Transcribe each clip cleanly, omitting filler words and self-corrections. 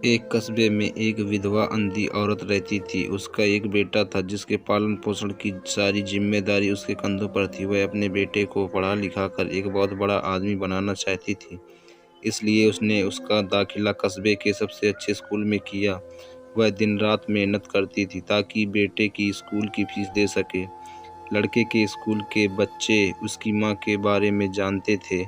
एक कस्बे में एक विधवा अंधी औरत रहती थी। उसका एक बेटा था जिसके पालन पोषण की सारी जिम्मेदारी उसके कंधों पर थी। वह अपने बेटे को पढ़ा लिखा कर एक बहुत बड़ा आदमी बनाना चाहती थी, इसलिए उसने उसका दाखिला कस्बे के सबसे अच्छे स्कूल में किया। वह दिन रात मेहनत करती थी ताकि बेटे की स्कूल की फीस दे सके। लड़के के स्कूल के बच्चे उसकी माँ के बारे में जानते थे।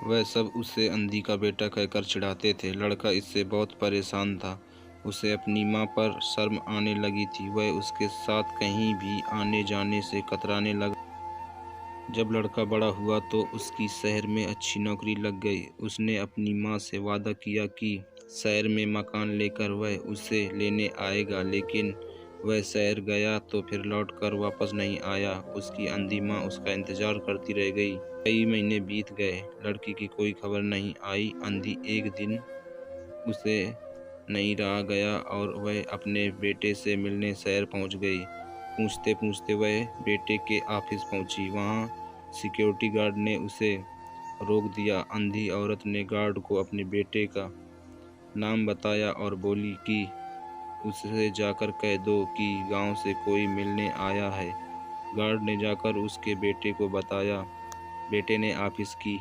वह सब उसे अंधी का बेटा कहकर चिढ़ाते थे। लड़का इससे बहुत परेशान था। उसे अपनी माँ पर शर्म आने लगी थी। वह उसके साथ कहीं भी आने जाने से कतराने लगा। जब लड़का बड़ा हुआ तो उसकी शहर में अच्छी नौकरी लग गई। उसने अपनी माँ से वादा किया कि शहर में मकान लेकर वह उसे लेने आएगा, लेकिन वह शहर गया तो फिर लौटकर वापस नहीं आया। उसकी अंधी माँ उसका इंतजार करती रह गई। कई महीने बीत गए, लड़की की कोई खबर नहीं आई। अंधी एक दिन उसे नहीं रहा गया और वह अपने बेटे से मिलने शहर पहुंच गई। पूछते पूछते वह बेटे के ऑफिस पहुंची। वहां सिक्योरिटी गार्ड ने उसे रोक दिया। अंधी औरत ने गार्ड को अपने बेटे का नाम बताया और बोली कि उससे जाकर कह दो कि गांव से कोई मिलने आया है। गार्ड ने जाकर उसके बेटे को बताया। बेटे ने ऑफिस की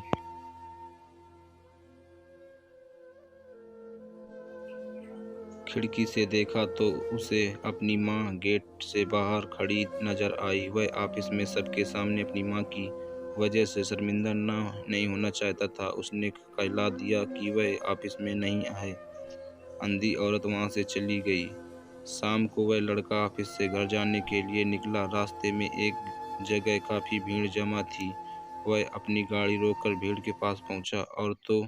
खिड़की से देखा तो उसे अपनी माँ गेट से बाहर खड़ी नजर आई। वह ऑफिस में सबके सामने अपनी माँ की वजह से शर्मिंदा नहीं होना चाहता था। उसने कहला दिया कि वह ऑफिस में नहीं आए। अंधी औरत वहां से चली गई। शाम को वह लड़का ऑफिस से घर जाने के लिए निकला। रास्ते में एक जगह काफी भीड़ जमा थी। वह अपनी गाड़ी रोककर भीड़ के पास पहुंचा और तो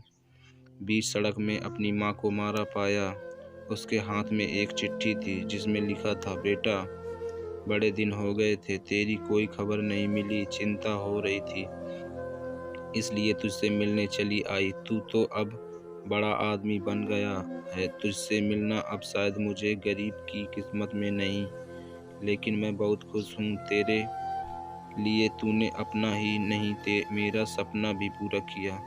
बीच सड़क में अपनी माँ को मारा पाया। उसके हाथ में एक चिट्ठी थी जिसमें लिखा था, बेटा, बड़े दिन हो गए थे, तेरी कोई खबर नहीं मिली। चिंता हो रही थी, इसलिए तुझसे मिलने चली आई। तू तो अब बड़ा आदमी बन गया है, तुझसे मिलना अब शायद मुझे गरीब की किस्मत में नहीं, लेकिन मैं बहुत खुश हूँ। तेरे लिए तूने अपना ही नहीं मेरा सपना भी पूरा किया।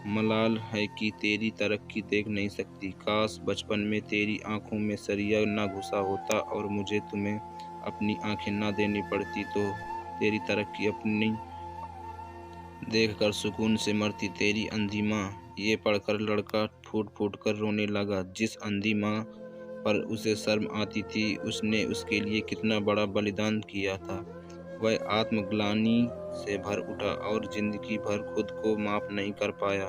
मलाल है कि तेरी तरक्की देख नहीं सकती। काश बचपन में तेरी आंखों में सरिया ना घुसा होता और मुझे तुम्हें अपनी आंखें ना देनी पड़ती, तो तेरी तरक्की अपनी देखकर सुकून से मरती। तेरी अंधी माँ। ये पढ़कर लड़का फूट फूट कर रोने लगा। जिस अंधी माँ पर उसे शर्म आती थी, उसने उसके लिए कितना बड़ा बलिदान किया था। वह आत्मग्लानि से भर उठा और जिंदगी भर खुद को माफ नहीं कर पाया।